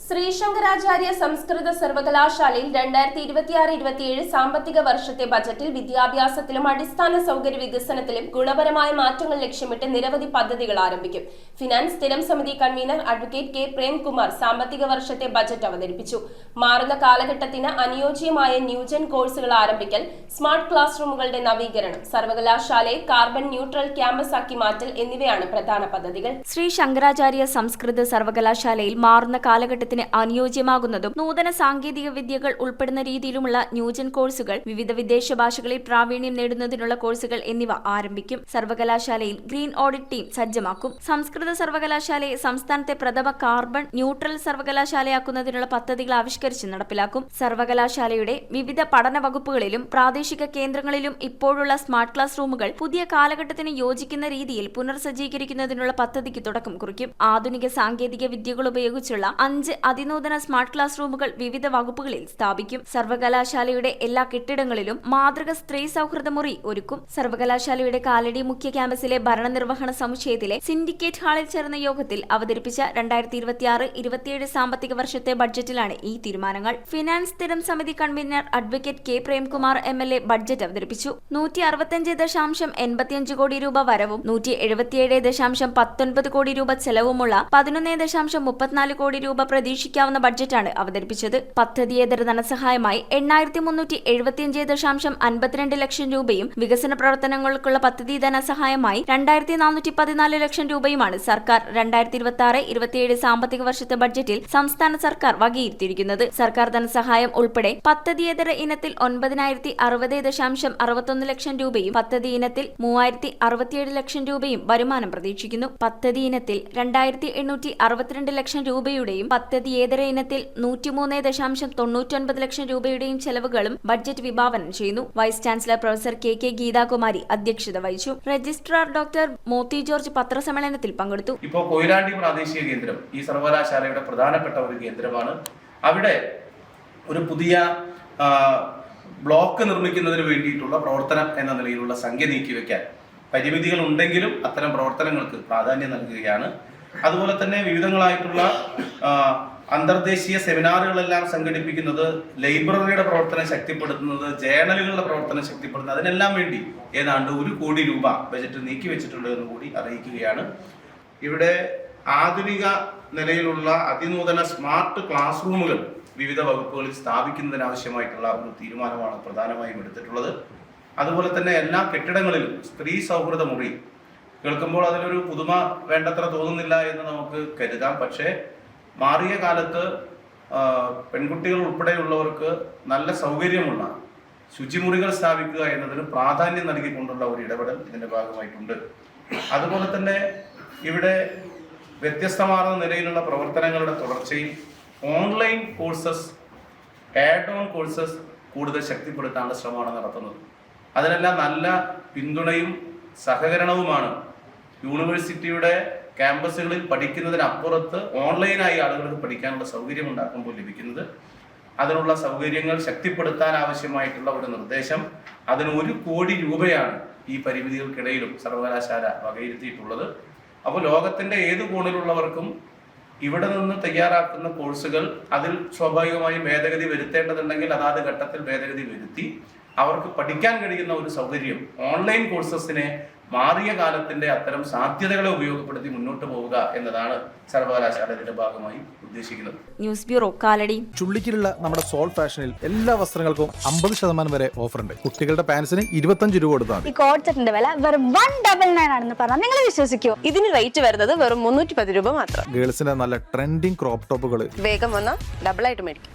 ശ്രീശങ്കരാചാര്യ സംസ്കൃത സർവകലാശാലയിൽ 2026-27 സാമ്പത്തിക വർഷത്തെ ബജറ്റിൽ വിദ്യാഭ്യാസത്തിലും അടിസ്ഥാന സൗകര്യ വികസനത്തിലും ഗുണപരമായ മാറ്റങ്ങൾ ലക്ഷ്യമിട്ട് നിരവധി പദ്ധതികൾ ആരംഭിക്കും. ഫിനാൻസ് സ്ഥിരം സമിതി കൺവീനർ അഡ്വക്കേറ്റ് കെ പ്രേംകുമാർ സാമ്പത്തിക വർഷത്തെ ബജറ്റ് അവതരിപ്പിച്ചു. മാറുന്ന കാലഘട്ടത്തിന് അനുയോജ്യമായ ന്യൂജൻ കോഴ്സുകൾ ആരംഭിക്കൽ, സ്മാർട്ട് ക്ലാസ് റൂമുകളുടെ നവീകരണം, സർവകലാശാലയെ കാർബൺ ന്യൂട്രൽ ക്യാമ്പസ് ആക്കി മാറ്റൽ എന്നിവയാണ് പ്രധാന പദ്ധതികൾ. ശ്രീ ശങ്കരാചാര്യ സംസ്കൃത സർവകലാശാലയിൽ മാറുന്ന കാലഘട്ടത്തിന് അനുയോജ്യമാകുന്നതും നൂതന സാങ്കേതിക വിദ്യകൾ ഉൾപ്പെടുന്ന രീതിയിലുമുള്ള ന്യൂജൻ കോഴ്സുകൾ, വിവിധ വിദേശ ഭാഷകളിൽ പ്രാവീണ്യം നേടുന്നതിനുള്ള കോഴ്സുകൾ എന്നിവ ആരംഭിക്കും. സർവകലാശാലയിൽ ഗ്രീൻ ഓഡിറ്റ് ടീം സജ്ജമാക്കും. സംസ്കൃത സർവകലാശാലയെ സംസ്ഥാനത്തെ പ്രഥമ കാർബൺ ന്യൂട്രൽ സർവകലാശാലയാക്കുന്നതിനുള്ള പദ്ധതികൾ ആവിഷ്കരിച്ച് നടപ്പിലാക്കും. സർവകലാശാലയുടെ വിവിധ പഠന വകുപ്പുകളിലും പ്രാദേശിക കേന്ദ്രങ്ങളിലും ഇപ്പോഴുള്ള സ്മാർട്ട് ക്ലാസ് റൂമുകൾ പുതിയ കാലഘട്ടത്തിന് യോജിക്കുന്ന രീതിയിൽ പുനർസജ്ജീകരിക്കുന്നതിനുള്ള പദ്ധതിക്ക് തുടക്കം കുറിക്കും. ആധുനിക സാങ്കേതിക വിദ്യകൾ ഉപയോഗിച്ചുള്ള 5 അതിനൂതന സ്മാർട്ട് ക്ലാസ് റൂമുകൾ വിവിധ വകുപ്പുകളിൽ സ്ഥാപിക്കും. സർവകലാശാലയുടെ എല്ലാ കെട്ടിടങ്ങളിലും മാതൃക സ്ത്രീ സൗഹൃദ മുറി ഒരുക്കും. സർവകലാശാലയുടെ കാലടി മുഖ്യ ക്യാമ്പസിലെ ഭരണനിർവഹണ സമുച്ചയത്തിലെ സിൻഡിക്കേറ്റ് ഹാളിൽ ചേർന്ന യോഗത്തിൽ അവതരിപ്പിച്ച 2026-27 സാമ്പത്തിക വർഷത്തെ ബഡ്ജറ്റിലാണ് ഈ തീരുമാനങ്ങൾ. ഫിനാൻസ് സ്ഥിരം സമിതി convener advocate K Premkumar MLA budget അവതരിപ്പിച്ചു. 165.85 കോടി രൂപ വരവും 177.19 കോടി രൂപ ചെലവുമുള്ള 11.34 കോടി രൂപ പ്രതീക്ഷിക്കാവുന്ന ബഡ്ജറ്റാണ് അവതരിപ്പിച്ചത്. പദ്ധതിയേതര ധനസഹായമായി 8375.52 ലക്ഷം രൂപയും വികസന പ്രവർത്തനങ്ങൾക്കുള്ള പദ്ധതി ധനസഹായമായി 2414 ലക്ഷം രൂപയുമാണ് സർക്കാർ 2026-27 സാമ്പത്തിക വർഷത്തെ ബഡ്ജറ്റിൽ സംസ്ഥാന സർക്കാർ വകയിരുത്തിയിരിക്കുന്നത്. സർക്കാർ ധനസഹായം ഉൾപ്പെടെ പദ്ധതിയേതര ഇനത്തിൽ 9060.61 ലക്ഷം രൂപയും പദ്ധതി ഇനത്തിൽ 3067 ലക്ഷം രൂപയും വരുമാനം പ്രതീക്ഷിക്കുന്നു. പദ്ധതി ഇനത്തിൽ 2862 ലക്ഷം രൂപയുടെയും പദ്ധതിയേതര ഇനത്തിൽ 103.99 ലക്ഷം രൂപയുടെയും ചെലവുകളും ബഡ്ജറ്റ് വിഭാവനം ചെയ്യുന്നു. Vice chancellor professor K Geethakumari അധ്യക്ഷത വഹിച്ചു. രജിസ്ട്രാർ ഡോക്ടർ മോത്തി ജോർജ് പത്രസമ്മേളനത്തിൽ പങ്കെടുത്തു. ഇപ്പോൾ കൊയിലാണ്ടി പ്രാദേശിക കേന്ദ്രം ഈ സർവകലാശാലയുടെ പ്രധാനപ്പെട്ട ഒരു കേന്ദ്രമാണ്. അവിടെ ഒരു പുതിയ ബ്ലോക്ക് നിർമ്മിക്കുന്നതിന് വേണ്ടിയിട്ടുള്ള പ്രവർത്തനം എന്ന നിലയിലുള്ള സംഖ്യ നീക്കിവെക്കാൻ പരിമിതികൾ ഉണ്ടെങ്കിലും അത്തരം പ്രവർത്തനങ്ങൾക്ക് പ്രാധാന്യം നൽകുകയാണ്. അതുപോലെ തന്നെ വിവിധങ്ങളായിട്ടുള്ള അന്തർദേശീയ സെമിനാറുകളെല്ലാം സംഘടിപ്പിക്കുന്നത്, ലൈബ്രറിയുടെ പ്രവർത്തനം ശക്തിപ്പെടുത്തുന്നത്, ജേണലുകളുടെ പ്രവർത്തനം ശക്തിപ്പെടുത്തുന്നത്, അതിനെല്ലാം വേണ്ടി ഏതാണ്ട് 1 കോടി രൂപ ബജറ്റ് നീക്കിവെച്ചിട്ടുണ്ട് എന്ന് കൂടി അറിയിക്കുകയാണ്. ഇവിടെ ആധുനിക നിലയിലുള്ള അതിനൂതന സ്മാർട്ട് ക്ലാസ് റൂമുകൾ വിവിധ വകുപ്പുകളിൽ സ്ഥാപിക്കുന്നതിനാവശ്യമായിട്ടുള്ള ഒരു തീരുമാനമാണ് പ്രധാനമായും എടുത്തിട്ടുള്ളത്. അതുപോലെ തന്നെ എല്ലാ കെട്ടിടങ്ങളിലും സ്ത്രീ സൗഹൃദ മുറി കേൾക്കുമ്പോൾ അതിലൊരു പുതുമ വേണ്ടത്ര തോന്നുന്നില്ല എന്ന് നമുക്ക് കരുതാം. പക്ഷേ മാറിയ കാലത്ത് പെൺകുട്ടികൾ ഉൾപ്പെടെയുള്ളവർക്ക് നല്ല സൗകര്യമുള്ള ശുചിമുറികൾ സ്ഥാപിക്കുക എന്നതിന് പ്രാധാന്യം നൽകിക്കൊണ്ടുള്ള ഒരു ഇടപെടൽ ഇതിന്റെ ഭാഗമായിട്ടുണ്ട്. അതുപോലെ തന്നെ ഇവിടെ വ്യത്യസ്തമാർന്ന നിലയിലുള്ള പ്രവർത്തനങ്ങളുടെ തുടർച്ചയിൽ online courses, add on courses കൂടുതൽ ശക്തിപ്പെടുത്താനുള്ള ശ്രമമാണ് നടത്തുന്നത്. അതിനെല്ലാം നല്ല പിന്തുണയും സഹകരണവുമാണ് യൂണിവേഴ്സിറ്റിയുടെ ക്യാമ്പസുകളിൽ പഠിക്കുന്നതിനപ്പുറത്ത് ഓൺലൈനായി ആളുകൾക്ക് പഠിക്കാനുള്ള സൗകര്യം ഉണ്ടാക്കുമ്പോൾ ലഭിക്കുന്നത്. അതിനുള്ള സൗകര്യങ്ങൾ ശക്തിപ്പെടുത്താൻ ആവശ്യമായിട്ടുള്ള ഒരു നിർദ്ദേശം, അതിന് 1 കോടി രൂപയാണ് ഈ പരിമിതികൾക്കിടയിലും സർവകലാശാല വകയിരുത്തിയിട്ടുള്ളത്. അപ്പോൾ ലോകത്തിന്റെ ഏത് കോണിലുള്ളവർക്കും ഇവിടെ നിന്ന് തയ്യാറാക്കുന്ന കോഴ്സുകൾ അതിൽ സ്വാഭാവികമായും ഭേദഗതി വരുത്തേണ്ടതുണ്ടെങ്കിൽ അതാത് ഘട്ടത്തിൽ ഭേദഗതി വരുത്തി അവർക്ക് പഠിക്കാൻ കഴിയുന്ന ഒരു സൗകര്യം, ഓൺലൈൻ കോഴ്സസിനെ മാറിയ കാലത്തിന്റെ അത്തരം സാധ്യതകളെ ഉപയോഗപ്പെടുത്തി മുന്നോട്ട് പോവുക എന്നതാണ് സർവകലാശാലയുടെ ഭാഗമായി ഉദ്ദേശിക്കുന്നത്. News bureau, Kalady. ചുള്ളിക്കിലുള്ള നമ്മുടെ സോൾ ഫാഷനിൽ എല്ലാ വസ്ത്രങ്ങൾക്കും 50% വരെ ഓഫർ ഉണ്ട്. കുട്ടികളുടെ പാൻസിന് 25 രൂപ കൊടുത്താൽ ഈ കോഡ് സെറ്റിന്റെ വില വെറും 199 ആണെന്ന് പറഞ്ഞാൽ നിങ്ങൾ വിശ്വസിക്കുമോ? ഇതിന് റേറ്റ് വരുന്നത് വെറും 310 രൂപ മാത്രം. ഗേൾസിന്റെ നല്ല ട്രെൻഡിങ് ക്രോപ്പ് ടോപ്പുകൾ വേഗം വന്നാൽ ഡബിൾ ആയിട്ട് മേടിക്കും.